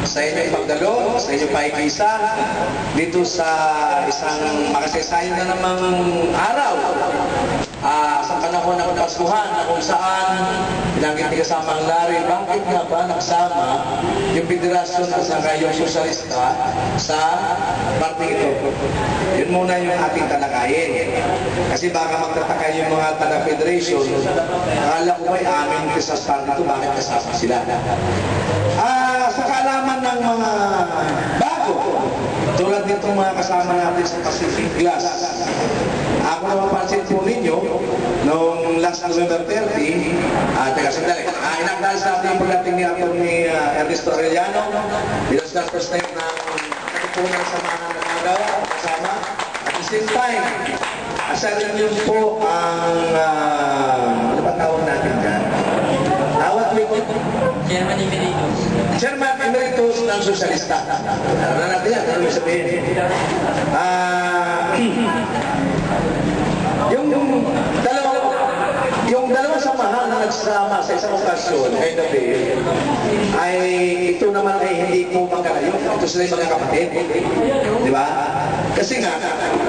sa inyong pagdalo, sa inyong paikisa dito sa isang makasaysayan na namang araw sa panahon ng Paskuhan na kung saan binanggit ni kasamang Larry, bakit nga ba nagsama yung federasyon at saka yung sosyalista sa parting ito? Yun muna yung ating talakayin. Kasi baka magtataka yung mga taga-federation, akala ko ba'y amin sa party ito, bakit kasama sila? Sa kaalaman ng mga bago, tulad nitong mga kasama natin sa Pacific Glass, ako na mapansin po ninyo, noong last November 30, teka sandali, inakdal sa ating pagdating ni Ernesto Arellano, bilang first time ng katipunan sa mga nangagawa, kasama, at the same time, asalin niyo po ang, ano ba tawag natin dyan? Tawag po ito? Chairman Emeritus. Chairman Emeritus ng Sosyalista. Alam na natin yan, ano sabihin? Yung dalawang samahan na nagsama sa isang okasyon kay David ay ito naman ay hindi po magkalayo. Ito sila yung mga kapatid. Di ba? Kasi nga,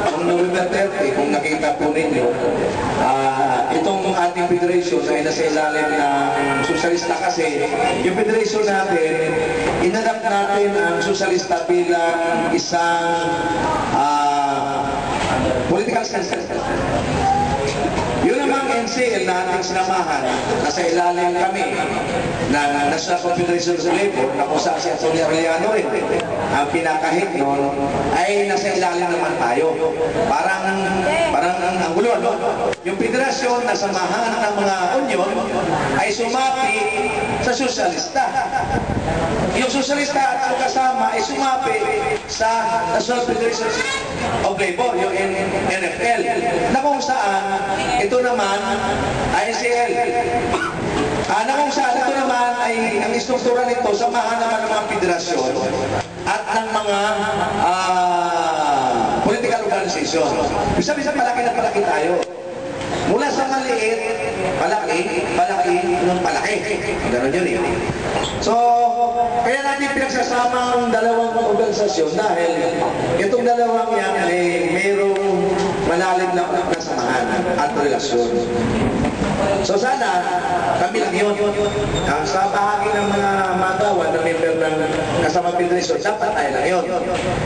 noong November 30, kung nakita po ninyo, itong ating federation ay nasa ilalim ng sosyalista kasi yung federation natin, inadapt natin ang sosyalista bilang isang political system. Yun namang NCL na ating sinamahan, nasa ilalim kami ng National Confederation of Labor, na kung saan si Antonio Arellano rin ang pinakahit noon, ay nasa ilalim naman tayo. Parang ang gulo, no? Yung federasyon na samahan ng mga union ay sumapi sa sosyalista. Yung sosyalista at yung kasama ay sumapi sa National Federation of Labor, yung NFL, na kung saan ito naman ay NCL. Na kung saan ito naman ay ang istruktura nito, samahan naman ng mga federasyon at ng mga political organization. Bisa-bisa palaki na palaki tayo. Mula sa maliit, palaki, nung palaki. Ganon yun eh. So, kaya natin pinagsasama ang dalawang organisasyon dahil itong dalawang yan ay mayroong malalim na samahan at relasyon. So sana, kami lang yun. Sa bahagi ng mga magawa na member ng kasama federation, dapat tayo lang yun.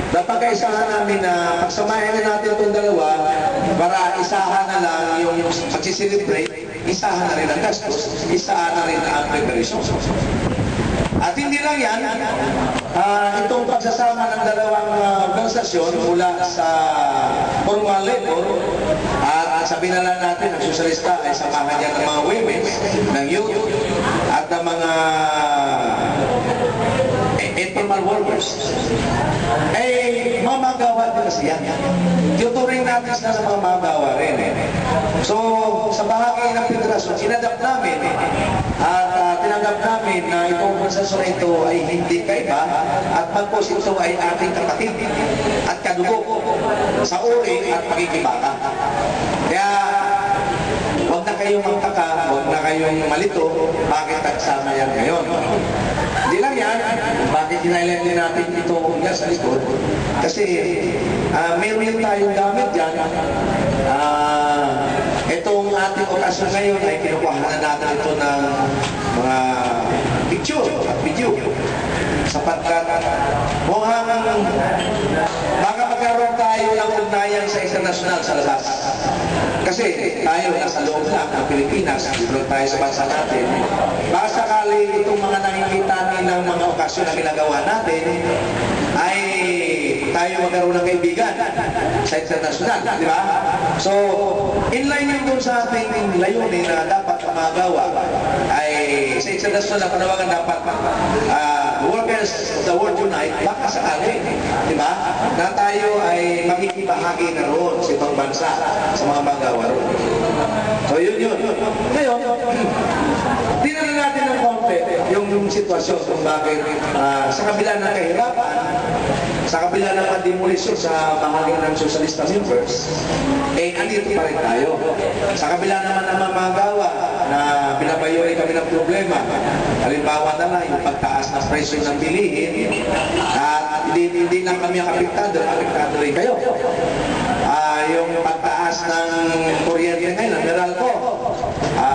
Dapat kaisahan namin na pagsamahin natin itong dalawa para isahan na lang yung pagsisilibrate, isahan na rin ang gastos, isahan na rin ang preparation. At hindi lang yan, itong pagsasama ng dalawang organisasyon mula sa formal labor, at sabihin na lang natin, ang sosyalista ay samahan niya ng mga women, ng youth, at ng mga informal workers. Eh, mamagawa din kasi yan. Tuturing natin sila sa mga magawa rin. So, sa bahagi ng federasyon, inadapt namin at tinanggap namin na itong organisasyon na ito ay hindi kaiba at magpos ito ay ating kapatid at kadugo sa uri at pakikibaka. Kaya, huwag na kayong magtaka, huwag na kayong malito, bakit nagsama yan ngayon. Hindi lang yan, bakit dinailan din natin ito yan sa likod? Kasi meron yung tayong gamit dyan. Itong ating okasyon ngayon ay kinukuha na natin ito ng mga picture at video. Sapagkat mukhang baka magkaroon tayo ng ugnayan sa international sa labas. Kasi tayo nasa loob lang ng Pilipinas, dito tayo sa bansa natin. Baka sakali itong mga nakikita ng mga okasyon na ginagawa natin, ay tayo magkaroon ng kaibigan sa international, di ba? So, inline yun dun sa ating layunin na dapat magawa ay sa international na panawagan dapat workers of the world unite, baka sakali, di ba? Na tayo ay makikibahagi na roon sa ibang bansa, sa mga magawa roon. So, yun. Ngayon, tinanong natin ng konti yung sitwasyon kung bakit sa kabila ng kahirapan, sa kabila ng pandemolisyon sa bahagi ng socialista members, eh, andito pa rin tayo. Sa kabila naman ng mga magawa na binabayoy kami ng problema. Halimbawa na lang, yung pagtaas ng presyo ng bilihin, at hindi lang kami ang apektado rin kayo. Yung pagtaas ng kuryente ngayon, ang Meralco,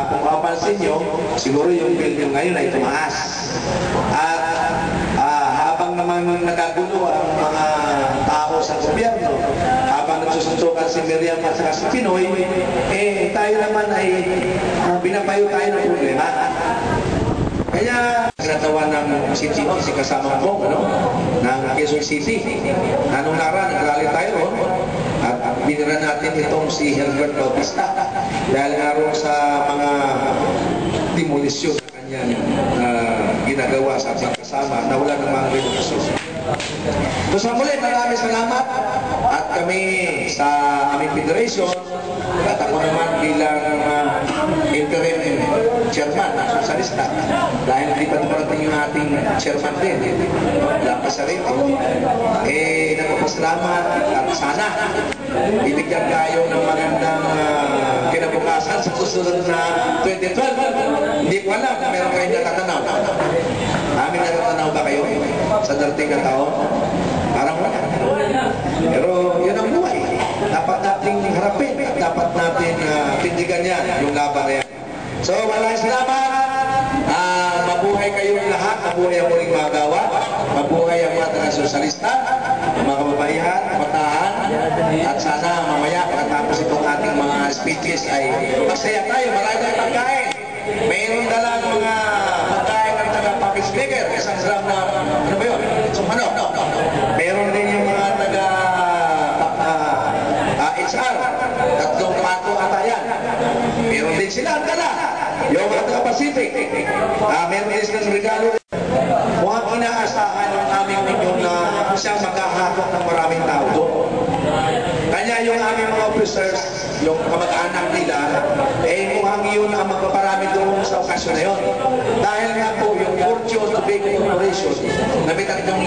kung mapapansin nyo, siguro yung bill nyo ngayon ay tumaas. At habang naman nagagulo ang mga tao sa gobyerno, habang nagsusuntukan si Miriam at saka si Pinoy, tayo naman ay binabayo tayo ng problema. Kaya natawa ng CGO, si kasamang po, ng Quezon City. Anong nara, nagrally tayo, at binira natin itong si Herbert Bautista dahil araw sa mga demolisyon na kanyang ginagawa sa ating kasama na wala namang revolusyon. So sa muli, maraming salamat at kami sa aming federation at ako naman bilang interim chairman ng Sosyalista dahil hindi pa dumarating yung ating chairman din, wala pa sa rito, nagpapasalamat at sana ibigyan tayo ng magandang kinabukasan sa susunod na 2012. Hindi ko alam kung meron kayong natatanaw. Amin natatanaw ba kayo sa darating na taon? Parang wala. Pero yun ang buhay. Dapat nating harapin at dapat natin tindigan yan, yung laban na yan. So maraming salamat. Mabuhay kayong lahat. Mabuhay ang muling magawa. Mabuhay ang mga taga-sosyalista, mga kababaihan, kabataan. At sana mamaya pagkatapos itong ating mga speeches ay masaya tayo. Marami tayong pagkain. Mayroon dalang mga pagkain ng taga-public speaker. Isang gram na, ano ba yun? Sumano. Meron din yung mga HR. Tatlong pato ata yan. Meron din sila ang dala. Yung mga taga-Pacific. Meron din silang regalo. Mukhang inaasahan ng aming inyong na siyang magkahakot ng maraming tao doon. Kanya yung aming mga officers, yung kamag-anak nila, mukhang yun ang magpaparami doon sa okasyon na yun. Dahil nga po, yung Fortune to Big Corporation, na may 3,000